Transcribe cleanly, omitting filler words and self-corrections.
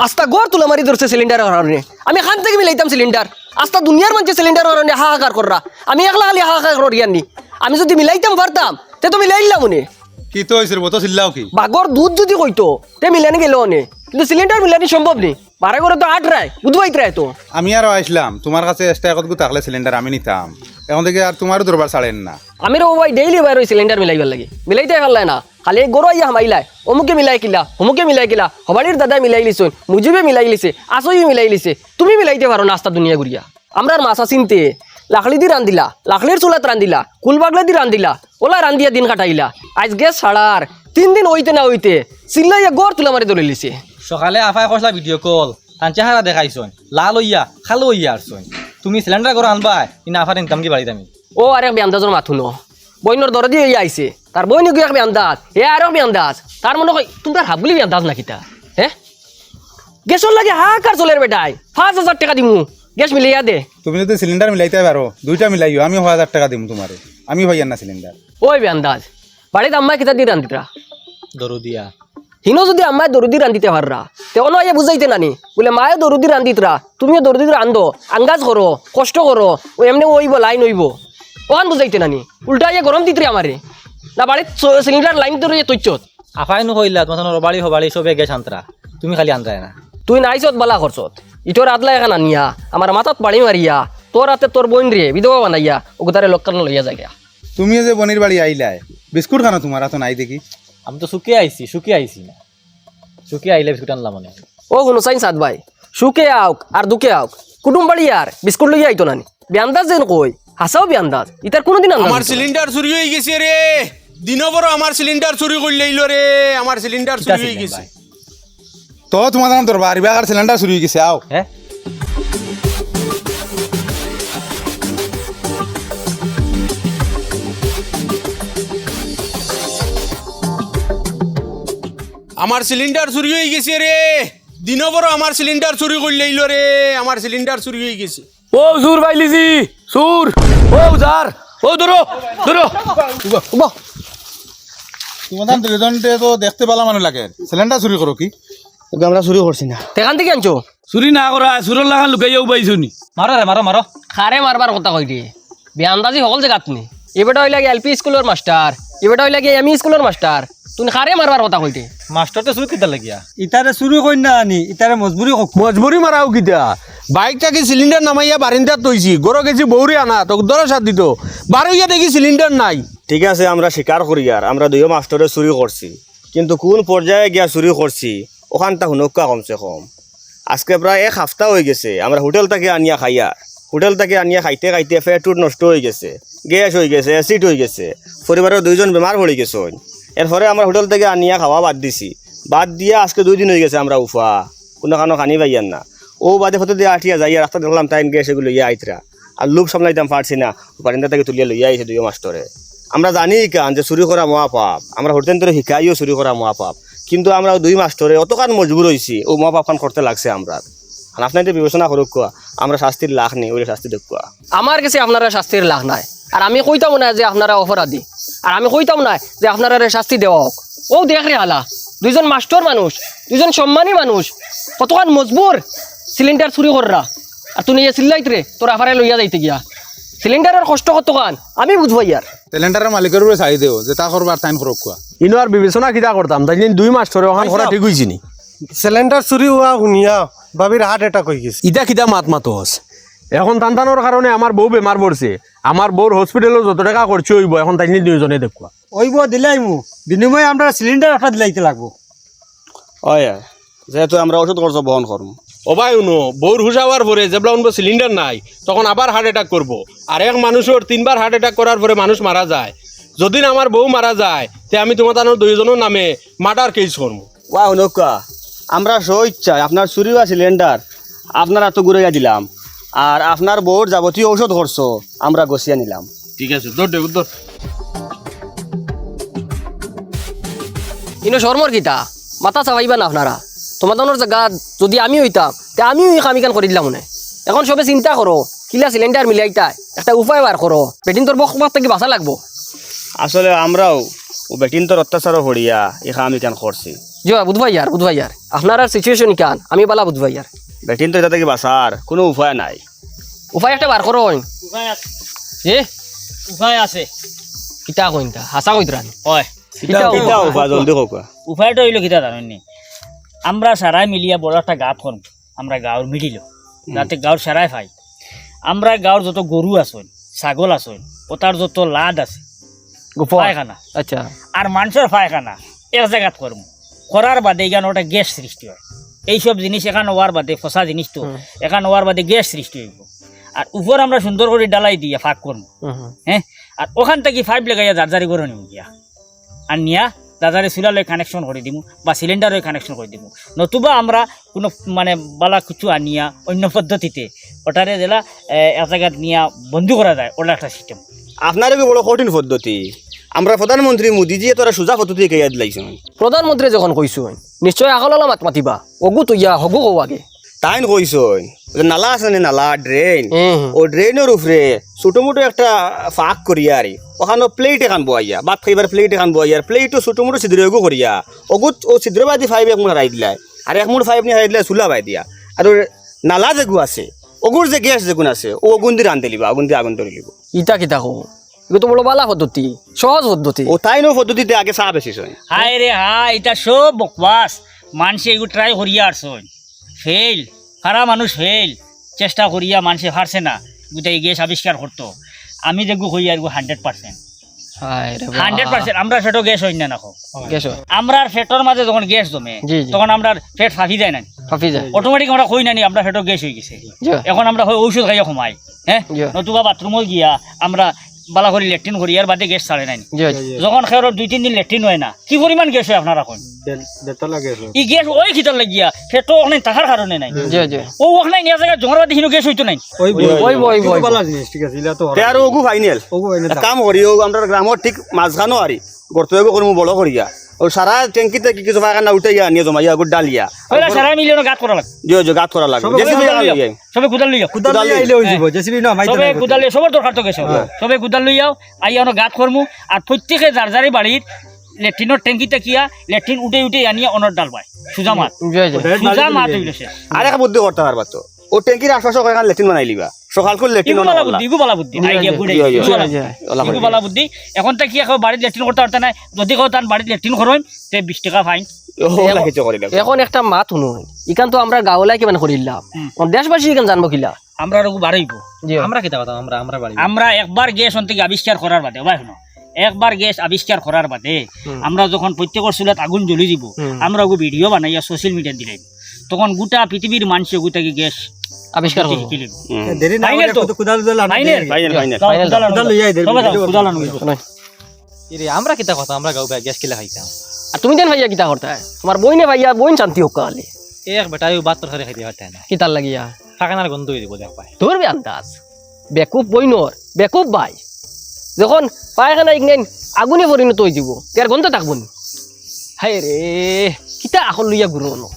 আস্তা গড় তুলা মারি ধরছে সিলিন্ডারের কারণে। আমি এখান থেকে মিলাইতাম সিলিন্ডার, আস্তা দুনিয়ার মানুষ সিলিন্ডারের কারণে হাহাকার কররা। আমি একলা খালি হাহাকার করিয়ার নি। আমি যদি মিলাইতাম পারতাম তে তো মিলাইলাম মনে। কি তো হয়েছে বতো চিল্লাও কি? বাগর দুধ যদি কইতো তে মিলানি গেল অনে, কিন্তু সিলিন্ডার মিলানি সম্ভব নেই। বারে করে তো আট রায় বুধবাইত রায় তো। আমি আরো আসলাম তোমার কাছে এক্সট্রা একত থাকলে সিলিন্ডার আমি নিতাম, এখন থেকে আর তোমারও দরবার ছাড়েন না। আমি রে ভাই ডেইলি বাইর সিলিন্ডার মিলাইবার লাগে, মিলাইতে পারলাই না। খালি গরু আইয়া হামাইলাই, অমুকে মিলাই কিলা অমুকে মিলাই কিলা, হবাড়ির দাদা মিলাই লিছুন, মুজিবে মিলাই লিছে, আসই মিলাই লিছে। তুমি মিলাইতে পারো না আস্তা দুনিয়া ঘুরিয়া। আমরার মাছা চিনতে লাকড়ি দি রান্দিলা, লাকড়ির চুলাত রান্দিলা, কুলবাগলে দি রান্দিলা, ওলা রান্দিয়া দিন কাটাইলা। আজ গ্যাস ছাড়ার 3 দিন হইতে না হইতে চিল্লাইয়া গড় তুলা মারি ধরে লিছে। সকালে আফাই কইলা ভিডিও কল তান চেহারা দেখাইছন, লাল হইয়া খালো হইয়া আসছন। তুমি সিলিন্ডার করে আনবা ইনা আফার ইনকাম কি বাড়িতে আমি ও আরেক বেআন্দাজর মাথুনো বইনর দরদি হইয়া আইছে, তার বইন গিয়ে এক বেআন্দাজ, এ আরেক বেআন্দাজ। তার মনে হয় তুমি তার হাবগুলি বেআন্দাজ নাকি তা? হ্যাঁ গ্যাসর লাগে হাকার চলের বেটাই 5,000 টাকা দিমু, গ্যাস মিলাইয়া দে। তুমি যদি সিলিন্ডার মিলাইতে পারো দুইটা মিলাইও, আমি 1000 টাকা দিম তোমারে, আমি ভাইয়ার না সিলিন্ডার। ওই বেআন্দাজ বাড়িতে আম্মাই কিতা দিয়ে রান্দিতরা? দরু দিয়া হিনো যদি আম্মায় দরুদি রান্দিতে পাররা তে অন্য আইয়া বুঝাইতে নানি বলে মায়ে দরুদি রান্দিতরা, তুমিও দরুদি রান্ধো, আঙ্গাজ করো, কষ্ট করো, ও এমনি ওইব লাইন হইব, ওখান বুঝাইতে নানি। উল্টা আইয়া গরম দিতরে আমারে না বাড়িত সিলিন্ডার লাইন ধরে তৈছত। আফাই নো কইলা তোমার রবাড়ি হবাড়ি সবে গ্যাস আনতরা, তুমি খালি আনতাই না। তুই নাইছত বালা করছত, ইটোর আদলা এখন আনিয়া আমার মাথাত বাড়ি মারিয়া তোর হাতে তোর বোন রে বিধবা বানাইয়া ওগুতারে লক্কান লইয়া যায়। তুমি যে বনির বাড়ি আইলাই বিস্কুট খানো তোমার তো নাই দেখি। আমি তো শুকে আইছি না, শুকে আইলে বিস্কুট আনলাম মনে। ও কোনো সাইন সাদ ভাই, সুখে আউক আর দুঃখে আউক কুটুম বাড়ি আর বিস্কুট লইয়া আইতো নানি। বেআন্দাজ যেন কই হাসাও বেআন্দাজ, ইতার কোনোদিন আমার সিলিন্ডার চুরি হয়ে গেছে রে, দিন বড় আমার সিলিন্ডার চুরি করলে ইলো রে, আমার সিলিন্ডার চুরি হয়ে গেছে। তো তোমার নাম দরবার আর সিলিন্ডার চুরি হয়ে গেছে। আও হ্যাঁ আমার সিলিন্ডার চুরি হয়ে গেছে রে, দিন বড় আমার সিলিন্ডার চুরি করলে ইলো রে, আমার সিলিন্ডার চুরি হয়ে গেছে। ও সুর পাইলিছি সুর, ও জার, ও ধরো ধরো। তোমার দুজনতে তো দেখতে পালা মানে লাগে, সিলিন্ডার চুরি করো কি? আমরা চুরি করছি না, সেখান থেকে আনছো। চুরি না করা সুরের লাগান লুকাইয়াও পাইছো নি। মারো রে মারো মারো। খারে মারবার কথা কই দিয়ে বেআন্দাজি সকল জায়গাত নি। এবেটা হইলে এলপি স্কুলের মাস্টার, এবেটা হইলে এমই স্কুলের মাস্টার, তুমি খারে মারবার কথা কইতে। মাস্টারতে চুরি কিতা লাগিয়া ইতারে চুরি কই না আনি, ইতারে মজবুরি মজবুরি মারাও কিতা? বাইকটা কি সিলিন্ডার নামাইয়া বারিন্দাত তৈছি, গরো গেছি বৌরি আনা তোকে দরা সাথ দিত, বারোইয়া দেখি সিলিন্ডার নাই। ঠিক আছে আমরা স্বীকার করি আর আমরা দুইও মাস্টারে চুরি করছি, কিন্তু কোন পর্যায়ে গিয়া চুরি করছি ওখানটা হুনকা কমসে কম। আজকে প্রায় 1 সপ্তাহ হয়ে গেছে আমরা হোটেল থেকে আনিয়া খাইয়া, হোটেল থেকে আনিয়া খাইতে খাইতে পেট নষ্ট হয়ে গেছে, গ্যাস হয়ে গেছে, অ্যাসিড হয়ে গেছে, পরিবারের 2 জন বেমার পড়ে গেছে। এরপরে আমরা হোটেল থেকে আনিয়া খাওয়া বাদ দিছি, বাদ দিয়ে আজকে 2 দিন হয়ে গেছে আমরা উফা কোনো কানো খানি পাইয়ান না। ও বাদে হতে দিয়ে আঠিয়া যাইয়া রাস্তা দেখলাম তাই গ্যাস এগুলো ইয়ে আইতরা, আর লোক সামলাইতাম পারছি না, বারিন্দা থেকে তুলিয়া লইয়া আইছে 2 মাস্টরে। আমরা জানি কান যে চুরি করা মহাপাপ, আমরা হোটেল ধরে শিখাইও চুরি করা মহাপাপ, কিন্তু আমরা 2 মাস্টরে অতখান মজবুর হয়েছি ও মহাপাপ খান করতে লাগছে। আমরা আপনার বিবেচনা করুক কোয়া, আমরা শাস্তির লাখ নেই, ওই শাস্তি দেখুয়া। আমার কাছে আপনারা শাস্তির লাভ নাই, আর আমি কইতাম না যে আপনারা অপরাধী, আর আমি কইতাম না যে আপনারা শাস্তি দেওয়া হোক। ও দেখ রে হালা 2 জন মাস্টার মানুষ, 2 জন সম্মানী মানুষ কতক্ষণ মজবুর সিলিন্ডার চুরি কররা, আর তুই নিয়ে চিল্লাইত রে তোর আফারে লইয়া যাইতে গিয়া। সিলিন্ডারের কষ্ট কতক্ষণ আমি বুঝবো ইয়ার। সিলিন্ডারের মালিকের উপরে ছাড়ি দেও যে তা করবার টাইম করক কোয়া। ইনো আর বিবেচনা কিতা করতাম, তাই 2 মাস ধরে ওখান করা ঠিক হইছি নি। সিলিন্ডার চুরি হওয়া শুনিয়া ভাবির হার্ট অ্যাটাক হয়ে গেছে। ইটা কিতা মাতমাতস এখন টানটানোর কারণে আমার বউ বেমার পড়ছে, আমার বউর হসপিটালে যত টাকা খরচ হইব এখন তাই 2 জনে দেখুয়া। ওইব দিলাইমু বিনিময়ে আমরা সিলিন্ডার একটা দিলাইতে লাগবো। হয় যেহেতু আমরা ওষুধ খরচ বহন করবো। ও ভাই উনো বউর হুশ হওয়ার পরে যেবলা উনবো সিলিন্ডার নাই তখন আবার হার্ট অ্যাটাক করবো, আর এক মানুষের 3 বার হার্ট অ্যাটাক করার পরে মানুষ মারা যায়। যদি আমার বউ মারা যায় তে আমি তোমার 2 জনের নামে মার্ডার কেস করবো। ওয়া হুনকা আমরা ইচ্ছা আপনার চুরি হওয়া সিলিন্ডার আপনার এত ঘুরাইয়া দিলাম, আর আপনার বউর যাবতীয় ঔষধ খরচ আমরা গছিয়া নিলাম। ঠিক আছে দৌড় দে দৌড়। ইনো শর্মর কিতা মাথা চাবাইবা না আপনারা। তোমাদের জায়গা যদি আমি হইতাম তে আমিও এই কামিকান করে দিলাম মনে। এখন সবে চিন্তা করো কিলা সিলিন্ডার মিলাইতা একটা উপায় বার করো, বেটিন তোর বকবাস থেকে বাঁচা লাগবো। আসলে আমরাও ও বেটিন তোর অত্যাচারও হরিয়া এই কামিকান করছি। জি বুধবাই আর আপনার আর সিচুয়েশন কান আমি বালা বুধবাই আর বেটিন তো এটা থেকে বাঁচার কোনো উপায় নাই। উপায় একটা বার করো উপায় আছে, এ উপায় আছে। কিতা কইতা হাসা কইতরান হয় কিতা কিতা উপায় জলদি কোকা। উপায়টা হইলো কিতা জানেননি, আমরা সারাই মিলিয়া বড় একটা গাঁত করব, আমরা গাঁর মিডিল যাতে গাঁর সারাই পাই। আমরা গাঁর যত গরু আছেন, ছাগল আছেন, ওটার যত লাদ আছে পায়খানা আচ্ছা আর মানুষের পায়খানা এক জায়গাত করবো, করার বাদে এখানে ওটা গ্যাস সৃষ্টি হয়। এইসব জিনিস এখানে হওয়ার বাদে, ফসা জিনিস তো এখানে হওয়ার বাদে গ্যাস সৃষ্টি হইব। আর উপর আমরা সুন্দর করে ডালাই দিয়ে ফাঁক করবো, হ্যাঁ। আর ওখান থেকে পাইপ লাগাইয়া জারজারি করে নিব গিয়া, আর নিয়া দাদারে চুলালে কানেকশন করে দিব বা সিলিন্ডারে কানেকশন করে দিব। নতুবা আমরা কোনো মানে বালা কিছু আনিয়া অন্য পদ্ধতিতে ওটারে জেলা এক জায়গায় নিয়া বন্ধু করা যায়, ওটা একটা সিস্টেম। আপনার কি বড় কঠিন পদ্ধতি। আমরা প্রধানমন্ত্রী মোদিজিয়ে তোরা সোজা পদ্ধতি কে ইয়াদ লাইছেন। প্রধানমন্ত্রী যখন কইছো নিশ্চয় আগলালা মাত মাতিবা ওগু তো ইয়া হগু কও আগে তাইন কইছই নালা আছে না, নালা ড্রেন, হুম। ও ড্রেনের উপরে ছোট মোটো একটা ফাঁক করিয়া আরে ওখানে প্লেট এখান বইয়া ভাত খাইবার প্লেট এখান বইয়া প্লেটও ছোট মোটো ছিদ্র এগু করিয়া অগুত ও ছিদ্র বাদি ফাইভ এক মুঠ হারাই দিলাই আর এক মুঠ ফাইভ নি হারাই দিলাই চুলা বাই দিয়া। আর নালা যেগু আছে অগুর যে গ্যাস যেগুন আছে ও অগুন দিয়ে রান্ধে লিবা, আগুন দিয়ে আগুন ধরে লিব। ইটা কিতা কও এগুলো তো বড় বালা পদ্ধতি, সহজ পদ্ধতি। ও তাইনও পদ্ধতিতে আগে চা বেশি হয়। হায় রে হায়, এটা সব বকবাস। মানুষে এগুলো ট্রাই করিয়া আসছেন, ফেল, খারাপ মানুষ ফেল, চেষ্টা করিয়া মানুষে হারছে না গোটাই গ্যাস আবিষ্কার করতো। আমি দেখবো হইয়া 100%, হায় রে 100%। আমরা ফেটো গ্যাস হই না নাকো, গ্যাস আমরা ফেটোর মাঝে যখন গ্যাস জমে জি, জি। তখন আমরা ফেট ফাঁকি যায় না, ফাফি যায় অটোমেটিক আমরা কই নানি আমরা ফেটো গ্যাস হয়ে গেছে। জি। এখন আমরা ঔষধ খাইয়া কমাই, হ্যাঁ, জি। নতুবা বাথরুমে গিয়া আমরা বালা করে লেট্রিন করি, আর বাদে গ্যাস ছাড়ে নাই। জি যখন খেয়ার 2-3 দিন লেট্রিন হয় না, কি পরিমাণ গ্যাস হয় আপনারা এখন ই গ্যাস ওই খিতর লাগিয়া ফেটো ওখানে থাকার কারণে নাই। জি জি ও ওখানে নিয়ে জায়গায় জমার বাদে হিনো গ্যাস হইতো নাই। ওই বই তে আর ওগু ফাইনাল কাম করি ও আমরা গ্রামর ঠিক মাঝখানো আরি গর্ত এগু করমু বড় করিয়া ও সারা ট্যাঙ্কিতে কি কিছু ফাঁকা না উঠাইয়া নিয়ে জমাইয়া আগুর ডালিয়া ওইটা সারা মিলিয়ন গাত করা লাগে, জিও জিও গাত করা লাগবে জেসিবি লাগাইয়া সবে কুদাল লইয়া, সবে কুদাল লইয়া, সবার দরকার তো গেছে, সবে কুদাল লইয়াও আইয়া অন গাত করমু। আর প্রত্যেকে যার যারই বাড়ির লেট্রিনের ট্যাঙ্কিতে কিয়া লেট্রিন উঠে উঠে আনিয়া অনর ডাল পায় সুজা মাত, জি জি সুজা মাত হইল শেষ। আর এক বুদ্ধি করতে পারবা তো ও ট্যাঙ্কির আশপাশে কয়েকখান লেট্রিন বানাই লিবা সকাল করে লেট্রিন ইগু বালা বুদ্ধি, ইগু বালা বুদ্ধি, আইডিয়া গুড আইডিয়া, ইগু বালা বুদ্ধি। এখন তো কি এখন বাড়িতে লেট্রিন করতে পারতে না, যদি কেউ তার বাড়িতে লেট্রিন করেন তে 20 টাকা ফাইন। ও লাগিতে করি লাগবে। এখন একটা মাত শুনো ইখান তো আমরা গাওলাই কেমন করিলাম দেশবাসী এখান জানবো কিলা আমরা রঘু বাড়াইব, জি আমরা কিতা কথা আমরা বাড়ি আমরা একবার গ্যাস থেকে আবিষ্কার করার বাদে, ভাই শুনো, একবার গ্যাস আবিষ্কার করার বাদে আমরা যখন প্রত্যেকের চুলাত আগুন জ্বলি দিব, আমরা ওগু ভিডিও বানাইয়া সোশ্যাল মিডিয়া দিলাম, তখন গোটা পৃথিবীর মানুষ গোটাকে গ্যাস আবিষ্কার করবো ফাইনাল আমরা কিতা কথা আমরা গাঁও গ্যাস কিলা খাইতাম। আর তুমি দেন ভাইয়া কিতা করতে তোমার বইনে ভাইয়া বইন শান্তি হোক কালে এক বেটাই বাত তরকারি খাইতে পারতাই না, কিতার লাগিয়া ফাঁকানার গন্ধ হয়ে দিব দেখ পায়। ধরবে আন্দাজ বেকুব বইনর বেকুব ভাই যখন পায়খানা ইগনেন আগুনে পরিণত হয়ে যাব তার গন্ধ থাকবো নি। হায় রে কিতা এখন লইয়া ঘুরো